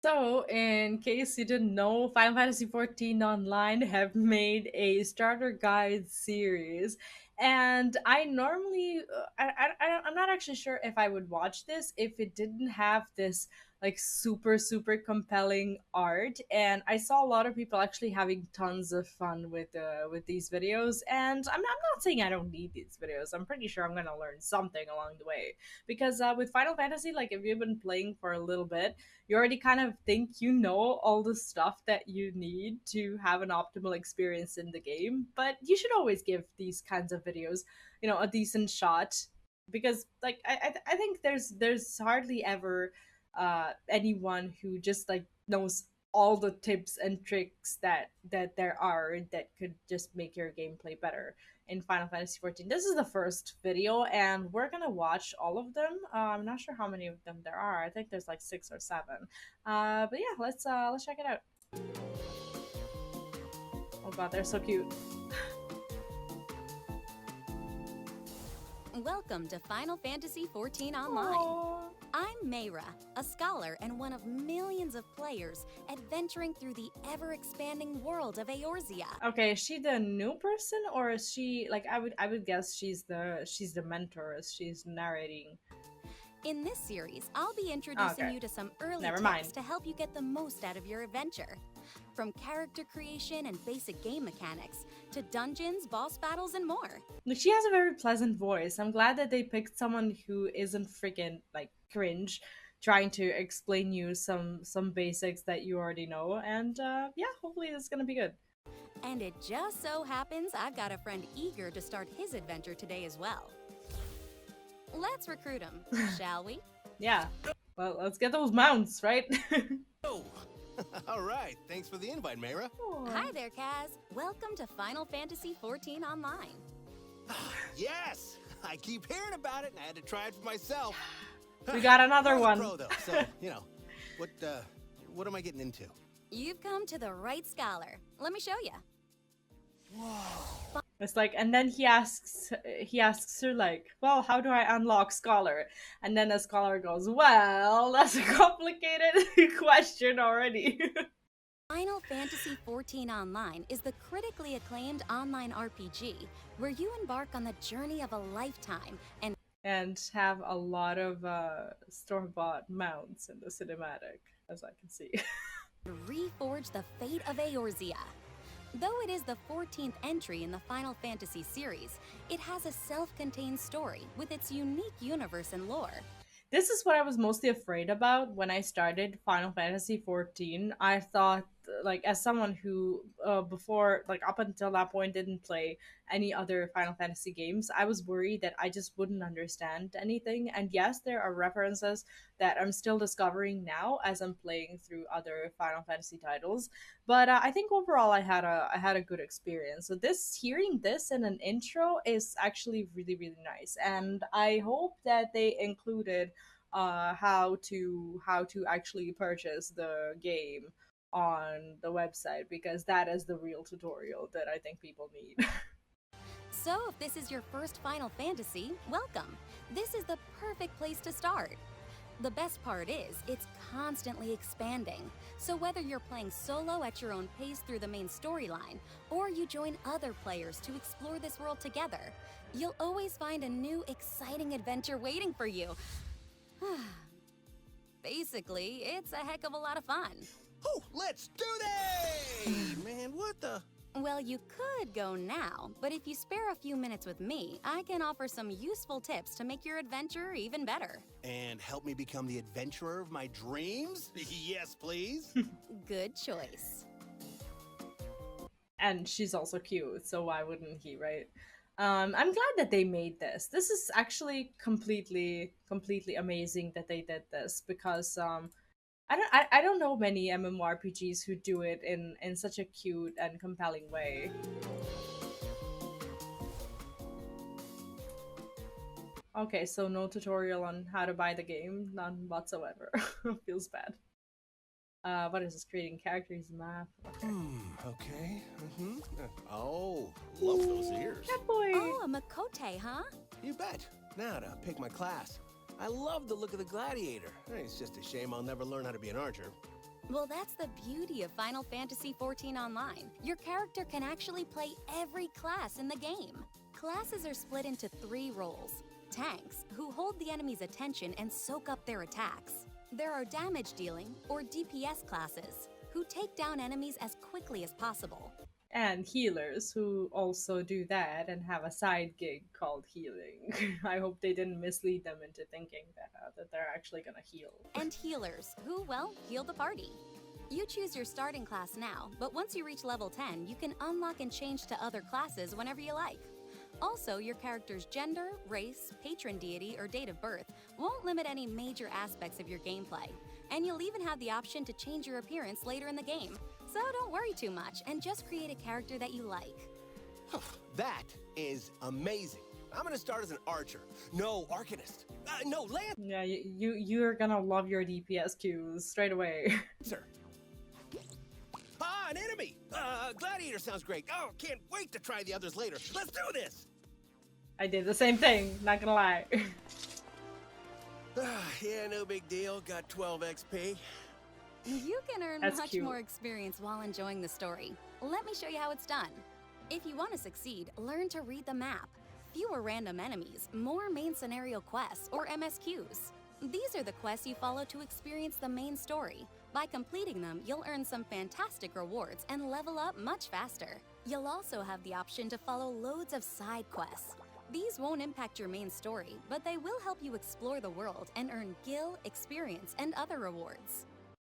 So, in case you didn't know, Final Fantasy XIV Online have made a starter guide series, and I normally, I'm not actually sure if I would watch this if it didn't have this like super compelling art. And I saw a lot of people actually having tons of fun with these videos, and I'm not saying I don't need these videos. I'm pretty sure I'm gonna learn something along the way because with Final Fantasy, like if you've been playing for a little bit you already kind of think you know all the stuff that you need to have an optimal experience in the game, but you should always give these kinds of videos a decent shot because like I think there's hardly ever anyone who just like knows all the tips and tricks that there are that could just make your gameplay better in Final Fantasy XIV. This is the first video, and we're gonna watch all of them. I'm not sure how many of them there are. I think there's like 6 or 7. But yeah, let's check it out. Oh god, they're so cute. Welcome to Final Fantasy XIV Online. Aww. I'm Mayra, a scholar and one of millions of players adventuring through the ever-expanding world of Eorzea. Okay, is she the new person or is she like I would guess she's the mentor as she's narrating. In this series, I'll be introducing Okay. you to some early Never tips mind. to help you get the most out of your adventure. From character creation and basic game mechanics, to dungeons, boss battles, and more. Look, she has a very pleasant voice. I'm glad that they picked someone who isn't freaking like cringe trying to explain you some basics that you already know. And yeah, hopefully it's gonna be good. And it just so happens I've got a friend eager to start his adventure today as well. Let's recruit him, shall we? Yeah. Well, let's get those mounts, right? Oh, all right. Thanks for the invite, Mayra. Hi there, Kaz. Welcome to Final Fantasy XIV Online. Yes, I keep hearing about it, and I had to try it for myself. We got another I'm a one. pro, though, so what am I getting into? You've come to the right scholar. Let me show you. Whoa. It's like, and then he asks her like, well, how do I unlock Scholar? And then the Scholar goes, well, that's a complicated question already. Final Fantasy XIV Online is the critically acclaimed online RPG where you embark on the journey of a lifetime and And have a lot of store-bought mounts in the cinematic, as I can see. reforge the fate of Eorzea. Though it is the 14th entry in the Final Fantasy series, it has a self-contained story with its unique universe and lore. This is what I was mostly afraid about when I started Final Fantasy XIV. I thought, like, as someone who, before, like, up until that point, didn't play any other Final Fantasy games, I was worried that I just wouldn't understand anything. And yes, there are references that I'm still discovering now as I'm playing through other Final Fantasy titles. But I think overall, I had a good experience. So hearing this in an intro is actually really nice, and I hope that they included how to actually purchase the game on the website because that is the real tutorial that I think people need. So if this is your first Final Fantasy, welcome. This is the perfect place to start. The best part is, it's constantly expanding. So whether you're playing solo at your own pace through the main storyline, or you join other players to explore this world together, you'll always find a new, exciting adventure waiting for you. Basically, it's a heck of a lot of fun. Oh, let's do this! Man, what the? Well, you could go now, but if you spare a few minutes with me, I can offer some useful tips to make your adventure even better. And help me become the adventurer of my dreams? Yes, please. Good choice. And she's also cute, so why wouldn't he, right? I'm glad that they made this. This is actually completely amazing that they did this because I don't know many MMORPGs who do it in such a cute and compelling way. Okay, so no tutorial on how to buy the game, none whatsoever. Feels bad. What is this? Creating characters map. Okay. Okay. Oh, love those ears. Cat boy. Oh, a Makote, huh? You bet. Now to pick my class. I love the look of the gladiator. It's just a shame I'll never learn how to be an archer. Well, that's the beauty of Final Fantasy XIV Online. Your character can actually play every class in the game. Classes are split into 3 roles. Tanks, who hold the enemy's attention and soak up their attacks. There are damage dealing, or DPS classes, who take down enemies as quickly as possible. And healers who also do that and have a side gig called healing. I hope they didn't mislead them into thinking that they're actually gonna heal. And healers, who, well, heal the party. You choose your starting class now, but once you reach level 10, you can unlock and change to other classes whenever you like. Also, your character's gender, race, patron deity, or date of birth won't limit any major aspects of your gameplay. And you'll even have the option to change your appearance later in the game. So don't worry too much and just create a character that you like. That is amazing. I'm gonna start as an archer. No, arcanist. No, lancer. Yeah, you're gonna love your DPS queues straight away. Ah, an enemy! Gladiator sounds great. Oh, can't wait to try the others later. Let's do this! I did the same thing, not gonna lie. Yeah, no big deal. Got 12 XP. You can earn That's much cute. more experience while enjoying the story. Let me show you how it's done. If you want to succeed, learn to read the map. Fewer random enemies, more main scenario quests, or MSQs. These are the quests you follow to experience the main story. By completing them, you'll earn some fantastic rewards and level up much faster. You'll also have the option to follow loads of side quests. These won't impact your main story, but they will help you explore the world and earn gil, experience, and other rewards.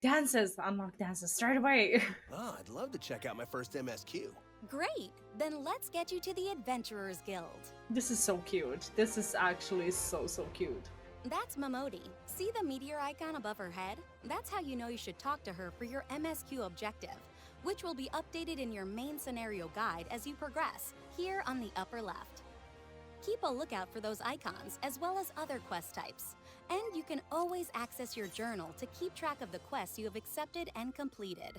Dances! Unlock dances straight away! Oh, I'd love to check out my first MSQ. Great! Then let's get you to the Adventurers Guild. This is so cute. This is actually so cute. That's Momodi. See the meteor icon above her head? That's how you know you should talk to her for your MSQ objective, which will be updated in your main scenario guide as you progress, here on the upper left. Keep a lookout for those icons, as well as other quest types. And you can always access your journal to keep track of the quests you have accepted and completed.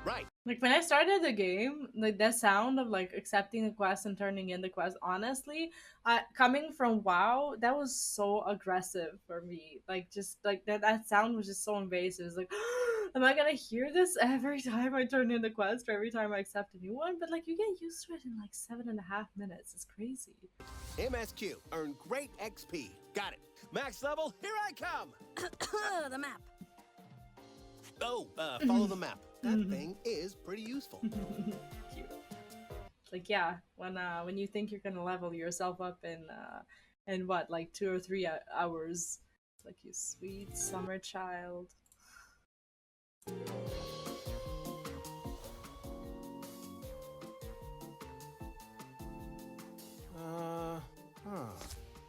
Right. Like when I started the game, like the sound of like accepting the quest and turning in the quest, honestly, coming from WoW, that was so aggressive for me. Like just like that sound was just so invasive. It's like, am I gonna hear this every time I turn in the quest or every time I accept a new one? But like you get used to it in like 7.5 minutes. It's crazy. MSQ. Earn great XP. Got it. Max level, here I come! The map. Oh, follow the map. That thing is pretty useful. Cute. Like yeah, when you think you're gonna level yourself up in what, like 2 or 3 hours, it's like you sweet summer child.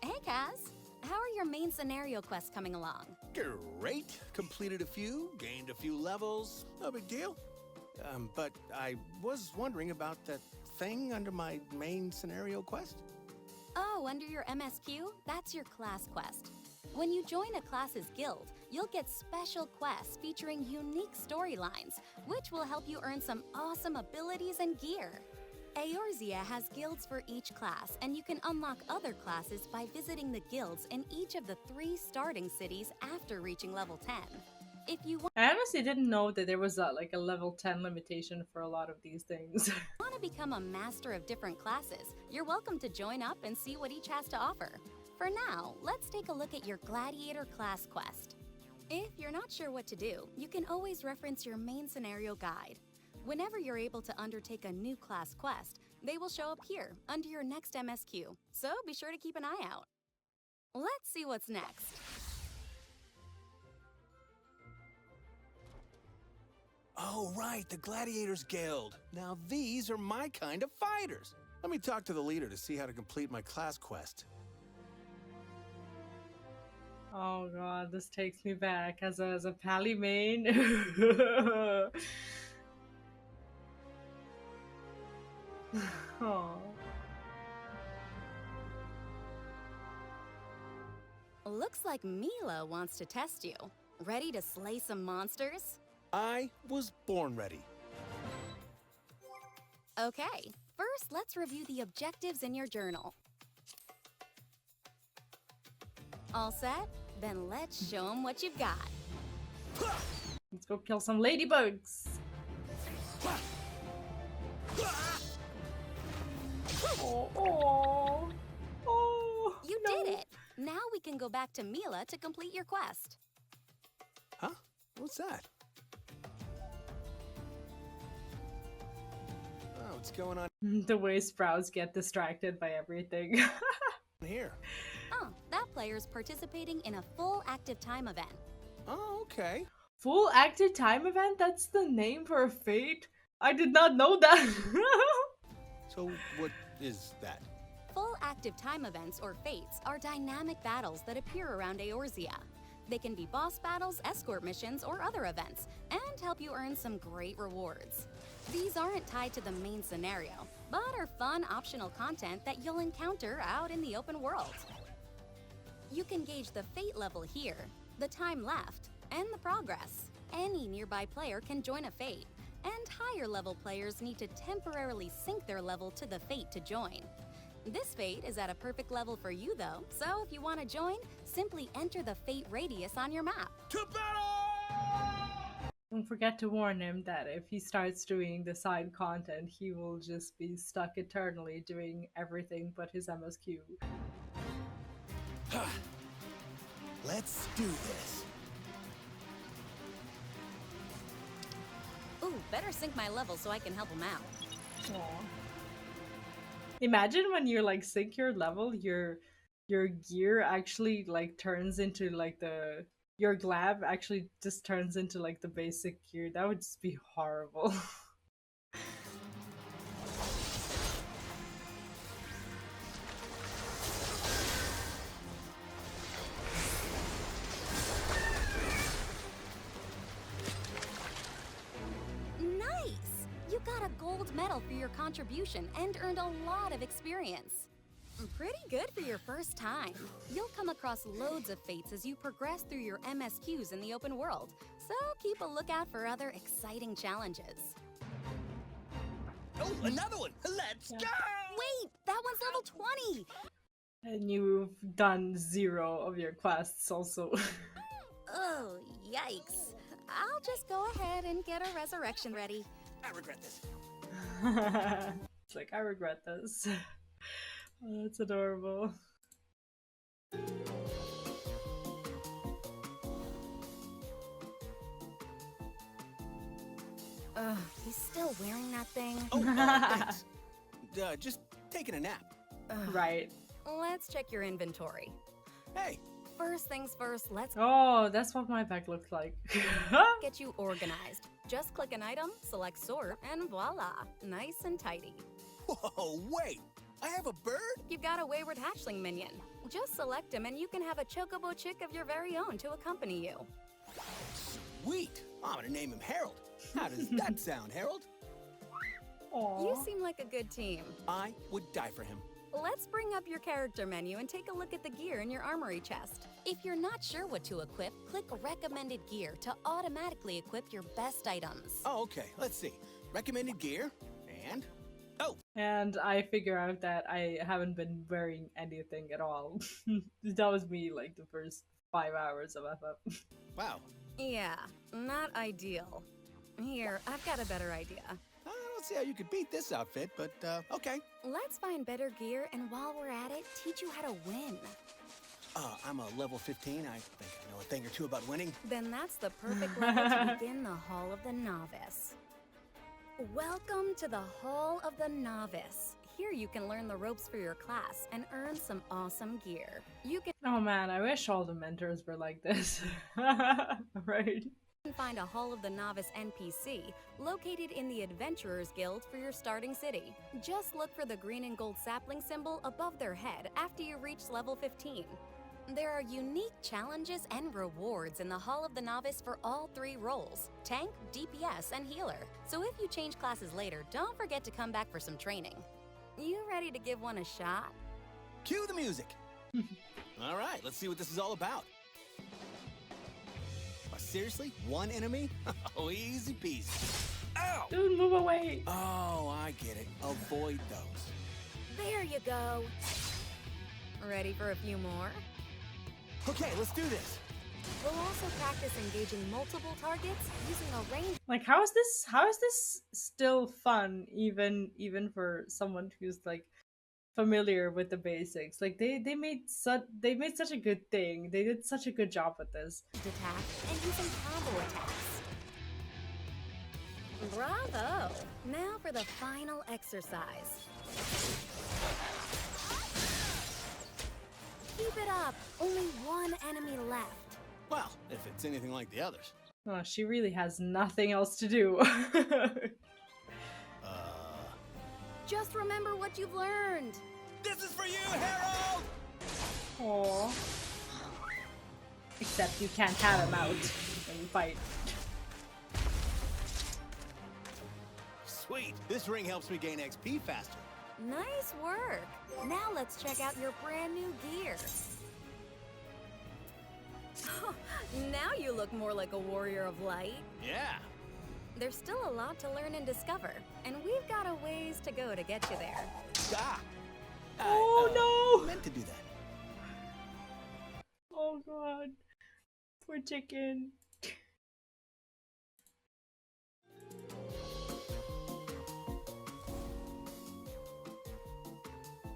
Hey, Kaz. How are your main scenario quests coming along? Great. Completed a few, gained a few levels. No big deal. But I was wondering about that thing under my main scenario quest. Oh, under your MSQ? That's your class quest. When you join a class's guild, you'll get special quests featuring unique storylines, which will help you earn some awesome abilities and gear. Eorzea has guilds for each class, and you can unlock other classes by visiting the guilds in each of the 3 starting cities after reaching level 10. If you I honestly didn't know that there was like a level 10 limitation for a lot of these things. want to become a master of different classes, you're welcome to join up and see what each has to offer. For now, let's take a look at your Gladiator class quest. If you're not sure what to do, you can always reference your main scenario guide. Whenever you're able to undertake a new class quest, they will show up here under your next MSQ, so be sure to keep an eye out. Let's see what's next. Oh, right, the Gladiators Guild. Now these are my kind of fighters. Let me talk to the leader to see how to complete my class quest. Oh god, this takes me back as a pally main. Oh. Looks like Mila wants to test you. Ready to slay some monsters? I was born ready. Okay, first let's review the objectives in your journal. All set? Then let's show them what you've got. Let's go kill some ladybugs. Oh, oh, oh. You did it! Now we can go back to Mila to complete your quest. Huh? What's that? Oh, what's going on The way Sprouts get distracted by everything. here? Oh, that player's participating in a full active time event. Oh, okay. Full active time event? That's the name for a fate? I did not know that. So what is that? Full active time events, or fates, are dynamic battles that appear around Eorzea. They can be boss battles, escort missions, or other events, and help you earn some great rewards. These aren't tied to the main scenario, but are fun optional content that you'll encounter out in the open world. You can gauge the fate level here, the time left, and the progress. Any nearby player can join a fate, and higher level players need to temporarily sync their level to the fate to join. This fate is at a perfect level for you though, so if you want to join, simply enter the fate radius on your map. To battle! Don't forget to warn him that if he starts doing the side content, he will just be stuck eternally doing everything but his MSQ. Let's do this. Ooh, better sync my level so I can help him out. Aw. Imagine when you like sync your level, your gear actually like turns into like your glab actually just turns into like the basic gear. That would just be horrible. Nice! You got a gold medal for your contribution and earned a lot of experience. Pretty good for your first time. You'll come across loads of fates as you progress through your MSQs in the open world, so keep a lookout for other exciting challenges. Oh, another one! Let's go! Wait, that one's level 20! And you've done 0 of your quests also. Oh, yikes. I'll just go ahead and get a resurrection ready. I regret this. It's like, I regret this. Oh, that's adorable. Ugh, he's still wearing that thing? Oh, thanks. Just taking a nap. Ugh. Right. Let's check your inventory. Hey, First things first, let's Oh, that's what my back looked like. get you organized. Just click an item, select sort, and voila, nice and tidy. whoa, wait! I have a bird? You've got a wayward hatchling minion. Just select him and you can have a chocobo chick of your very own to accompany you. Sweet! I'm gonna name him Harold. How does that sound, Harold? Aw. You seem like a good team. I would die for him. Let's bring up your character menu and take a look at the gear in your armory chest. If you're not sure what to equip, click Recommended Gear to automatically equip your best items. Oh, okay. Let's see. Recommended gear, and... Oh! And I figure out that I haven't been wearing anything at all. That was me like the first 5 hours of FF. Wow. Yeah, not ideal. Here, I've got a better idea. I don't see how you could beat this outfit, but, okay. Let's find better gear, and while we're at it, teach you how to win. I'm a level 15. I think I know a thing or two about winning. Then that's the perfect level to begin the Hall of the Novice. Welcome to the Hall of the Novice. Here you can learn the ropes for your class and earn some awesome gear. You can Oh man, I wish all the mentors were like this. Right? find a Hall of the Novice NPC located in the Adventurers Guild for your starting city. Just look for the green and gold sapling symbol above their head after you reach level 15. There are unique challenges and rewards in the Hall of the Novice for all 3 roles: tank, DPS, and healer. So if you change classes later, don't forget to come back for some training. You ready to give one a shot? Cue the music. All right, let's see what this is all about. Seriously? One enemy? Oh, easy peasy. Ow! Dude, move away! Oh, I get it. Avoid those. There you go. Ready for a few more? Okay, let's do this. We'll also practice engaging multiple targets using a range. Like, how is this still fun, even for someone who's like familiar with the basics? Like, they made such a good thing. They did such a good job with this. Attack and using combo attacks. Bravo! Now for the final exercise. Keep it up! Only one enemy left. Well, if it's anything like the others. Oh, she really has nothing else to do. Just remember what you've learned. This is for you, Harold! Aww. Except you can't have him out when you fight. Sweet. This ring helps me gain XP faster. Nice work. Now let's check out your brand new gear. Now you look more like a warrior of light. Yeah. There's still a lot to learn and discover, and we've got a ways to go to get you there. Ah. Oh, no! Meant to do that. Oh god. Poor chicken.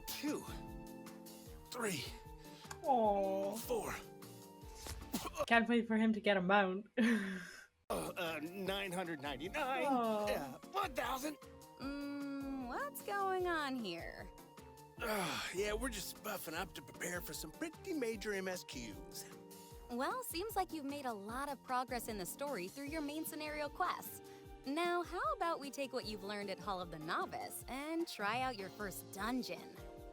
Two, three, Oh. 4. Can't wait for him to get a mount. 999. Oh. 1,000. What's going on here? Yeah, we're just buffing up to prepare for some pretty major MSQs. Well, seems like you've made a lot of progress in the story through your main scenario quests. Now, how about we take what you've learned at Hall of the Novice and try out your first dungeon?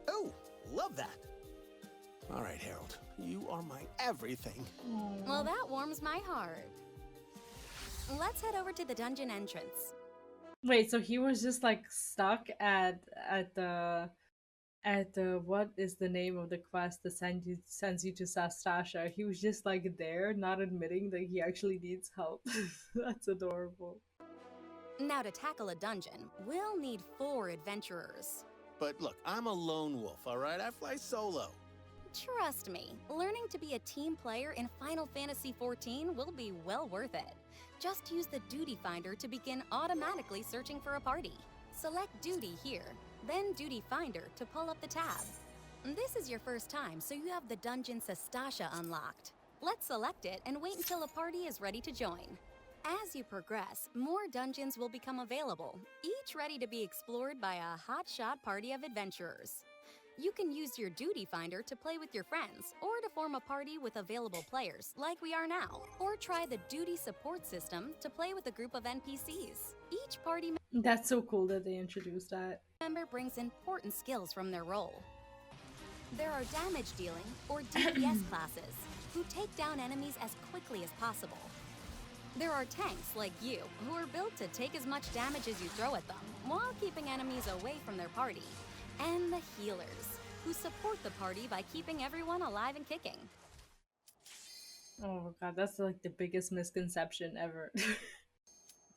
Oh, love that. All right, Harold, you are my everything. Well, that warms my heart. Let's head over to the dungeon entrance. Wait, so he was just like stuck at the what is the name of the quest that sends you to Sastasha? He was just like there, not admitting that he actually needs help. That's adorable. Now, to tackle a dungeon, we'll need 4 adventurers. But look, I'm a lone wolf, all right? I fly solo. Trust me, learning to be a team player in Final Fantasy XIV will be well worth it. Just use the Duty Finder to begin automatically searching for a party. Select Duty here, then Duty Finder to pull up the tab. This is your first time, so you have the dungeon Sastasha unlocked. Let's select it and wait until a party is ready to join. As you progress, more dungeons will become available, each ready to be explored by a hotshot party of adventurers. You can use your Duty Finder to play with your friends, or to form a party with available players, like we are now. Or try the Duty Support system to play with a group of NPCs. Each party That's so cool that they introduced that. member brings important skills from their role. There are damage dealing, or DPS classes, who take down enemies as quickly as possible. There are tanks like you, who are built to take as much damage as you throw at them, while keeping enemies away from their party. And the healers, who support the party by keeping everyone alive and kicking. Oh god, that's like the biggest misconception ever.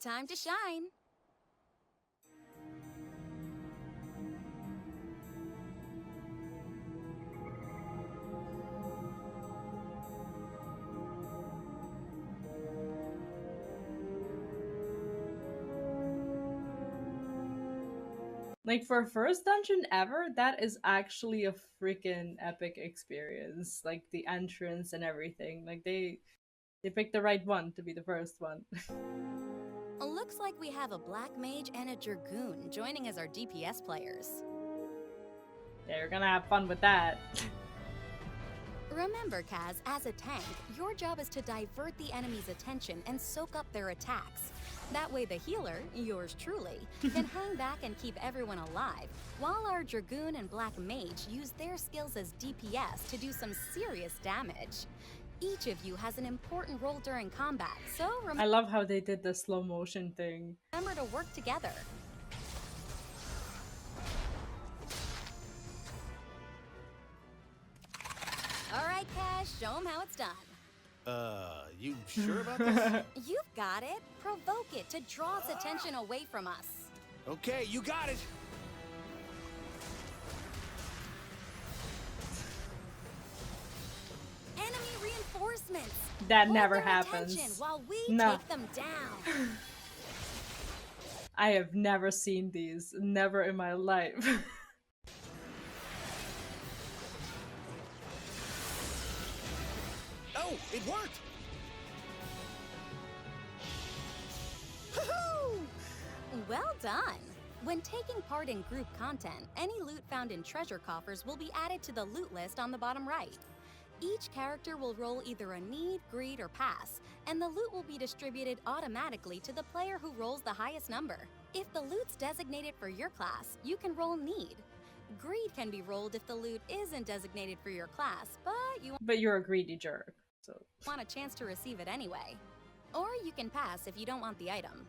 Time to shine! Like, for first dungeon ever, that is actually a freaking epic experience. Like, the entrance and everything. Like, they picked the right one to be the first one. Looks like we have a Black Mage and a Dragoon joining as our DPS players. Yeah, you're gonna have fun with that. Remember, Kaz, as a tank, your job is to divert the enemy's attention and soak up their attacks. That way the healer, yours truly, can hang back and keep everyone alive, while our Dragoon and Black Mage use their skills as DPS to do some serious damage. Each of you has an important role during combat, so I love how they did the slow motion thing. remember to work together. All right, Cash, show them how it's done. You sure about this? You've got it. Provoke it to draw its attention away from us. Okay, you got it. Enemy reinforcements. That Hold never their attention happens. while we No. take them down. I have never seen these. Never in my life. Oh, it worked! Woohoo! Well done! When taking part in group content, any loot found in treasure coffers will be added to the loot list on the bottom right. Each character will roll either a need, greed, or pass, and the loot will be distributed automatically to the player who rolls the highest number. If the loot's designated for your class, you can roll need. Greed can be rolled if the loot isn't designated for your class, But you're a greedy jerk, so. want a chance to receive it anyway. Or you can pass if you don't want the item.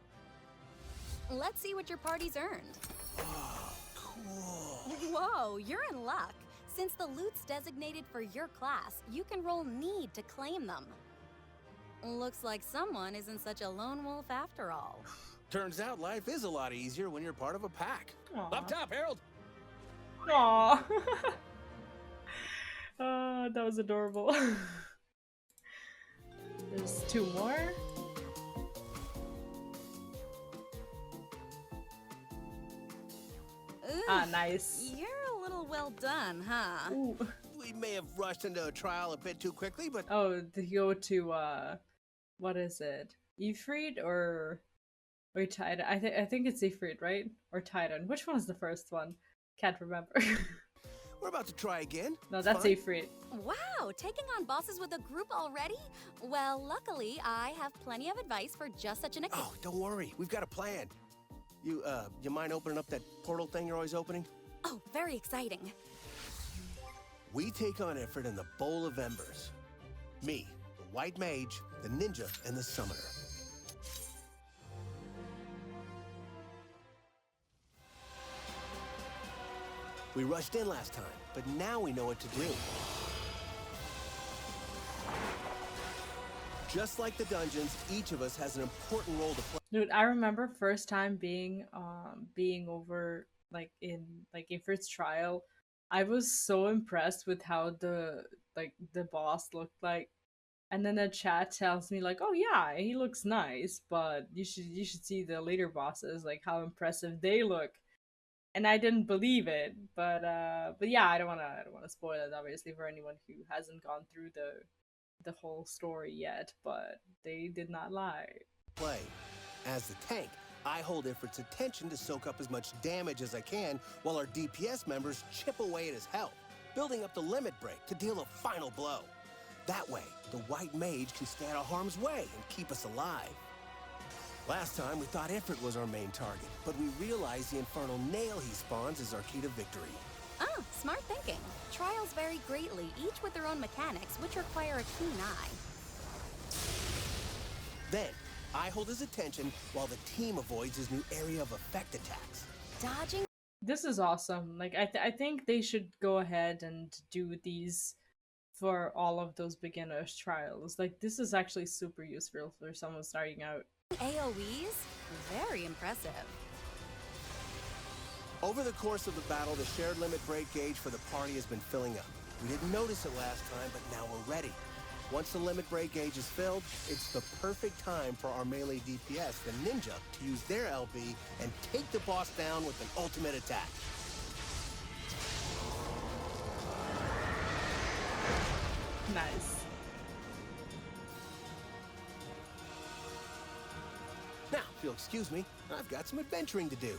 Let's see what your party's earned. Oh, cool. Whoa, you're in luck. Since the loot's designated for your class, you can roll need to claim them. Looks like someone isn't such a lone wolf after all. Turns out life is a lot easier when you're part of a pack. Aw. Up top, Harold! Aww. Oh, that was adorable. There's 2 more. Ah, nice. You're a little well done, huh? Ooh. We may have rushed into a trial a bit too quickly, but Oh, to go to what is it? Ifrit or Titan? I think it's Ifrit, right? Or Titan. Which one is the first one? Can't remember. we're about to try again. No, It's that's fine. Ifrit. Wow, taking on bosses with a group already? Well, luckily, I have plenty of advice for just such an occasion. Oh, don't worry. We've got a plan. You mind opening up that portal thing you're always opening? Oh, very exciting. We take on Ifrit in the Bowl of Embers. Me, the White Mage, the Ninja, and the Summoner. We rushed in last time, but now we know what to do. Just like the dungeons, each of us has an important role to play. Dude, I remember first time being over like in like Ifrit's trial. I was so impressed with how the boss looked like. And then the chat tells me like, "Oh yeah, he looks nice, but you should see the later bosses, like how impressive they look." And I didn't believe it, but yeah, I don't wanna spoil it obviously for anyone who hasn't gone through the whole story yet, but they did not lie. As the tank, I hold Ifrit's attention to soak up as much damage as I can while our DPS members chip away at his health, building up the limit break to deal a final blow. That way, the White Mage can stay out of harm's way and keep us alive. Last time, we thought Ifrit was our main target, but we realized the infernal nail he spawns is our key to victory. Ah, smart thinking. Trials vary greatly, each with their own mechanics, which require a keen eye. Then, I hold his attention while the team avoids his new area of effect attacks. Dodging. This is awesome. Like I think they should go ahead and do these for all of those beginners trials. Like this is actually super useful for someone starting out. AoEs? Very impressive. Over the course of the battle, the shared limit break gauge for the party has been filling up. We didn't notice it last time, but now we're ready. Once the limit break gauge is filled, it's the perfect time for our melee DPS, the Ninja, to use their LB and take the boss down with an ultimate attack. Nice. Now, if you'll excuse me, I've got some adventuring to do.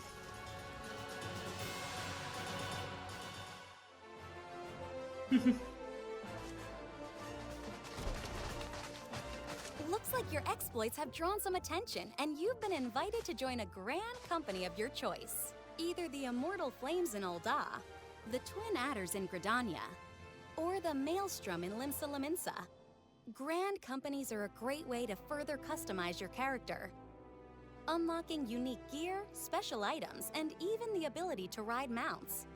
Looks like your exploits have drawn some attention, and you've been invited to join a grand company of your choice. Either the Immortal Flames in Ul'dah, the Twin Adders in Gridania, or the Maelstrom in Limsa Lominsa. Grand companies are a great way to further customize your character, unlocking unique gear, special items, and even the ability to ride mounts.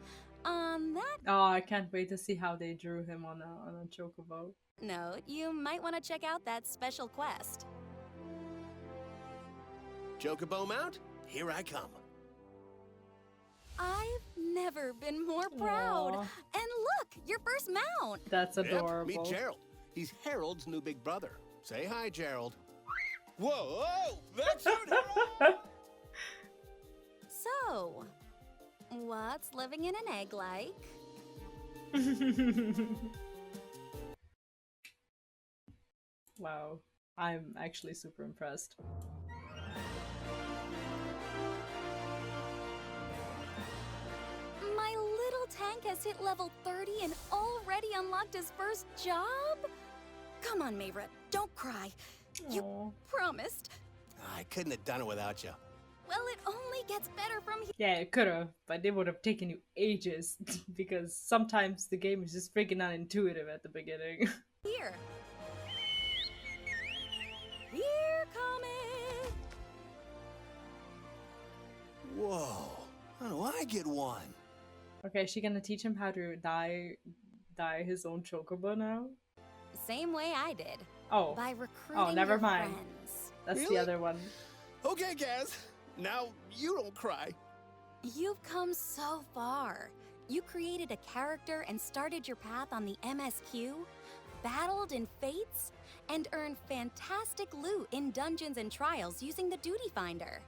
On that Oh, I can't wait to see how they drew him on a chocobo. note, you might want to check out that special quest. Chocobo mount, here I come. I've never been more proud. Aw. And look, your first mount. That's Yep, adorable. meet Gerald. He's Harold's new big brother. Say hi, Gerald. Whoa, whoa! That's Harold! So, what's living in an egg like? Wow. I'm actually super impressed. My little tank has hit level 30 and already unlocked his first job? Come on, Mayra, don't cry. You Aw. promised. I couldn't have done it without you. Well, it only gets better from here. Yeah, it could have, but it would have taken you ages because sometimes the game is just freaking unintuitive at the beginning. Here. Here coming. Whoa, how do I get one? Okay, is she gonna teach him how to dye his own chocobo now? Same way I did. Oh. By recruiting Never your mind. friends. That's Really? the other one. Okay, Gaz. Now you don't cry. You've come so far. You created a character and started your path on the MSQ, battled in fates, and earned fantastic loot in dungeons and trials using the Duty Finder.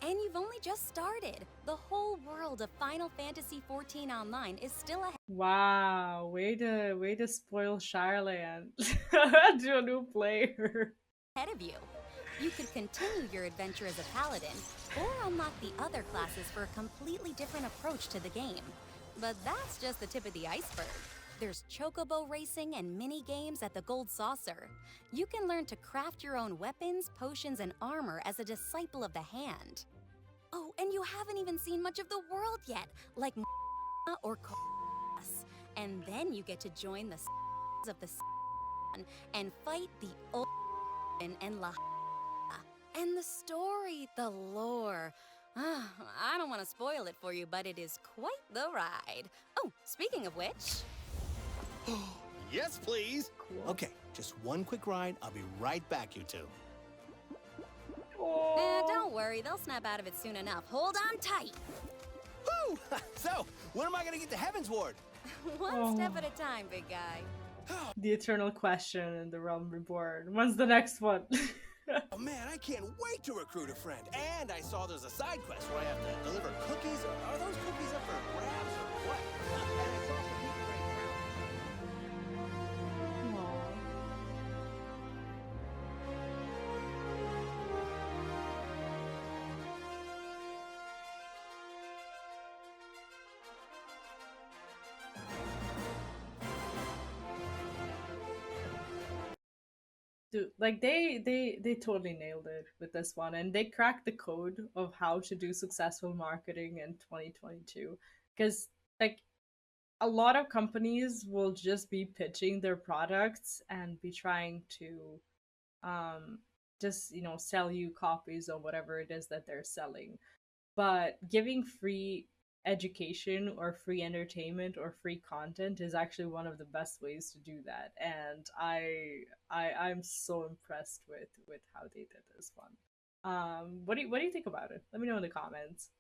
And you've only just started. The whole world of Final Fantasy XIV Online is still ahead Wow, way to spoil Shireland to a new player. of you. You could continue your adventure as a paladin, or unlock the other classes for a completely different approach to the game. But that's just the tip of the iceberg. There's chocobo racing and mini games at the Gold Saucer. You can learn to craft your own weapons, potions, and armor as a disciple of the hand. Oh, and you haven't even seen much of the world yet, like or Koras. And then you get to join the of the and fight the old and La. And the story, the lore. I don't want to spoil it for you, but it is quite the ride. Oh, speaking of which, Yes, please. Cool. Okay, just one quick ride. I'll be right back, you two. don't worry, they'll snap out of it soon enough. Hold on tight. Woo! So, when am I gonna get to Heaven's Ward? One step at a time, big guy. The eternal question in the Realm Reborn. When's the next one? Oh man, I can't wait to recruit a friend. And I saw there's a side quest where I have to deliver cookies. Are those cookies up for grabs or what? And I saw some people running around. Aw. Dude, like they totally nailed it with this one, and they cracked the code of how to do successful marketing in 2022. Because like a lot of companies will just be pitching their products and be trying to um just sell you copies of whatever it is that they're selling, but giving free education or free entertainment or free content is actually one of the best ways to do that, and I'm so impressed with how they did this one. What do you think about it? Let me know in the comments.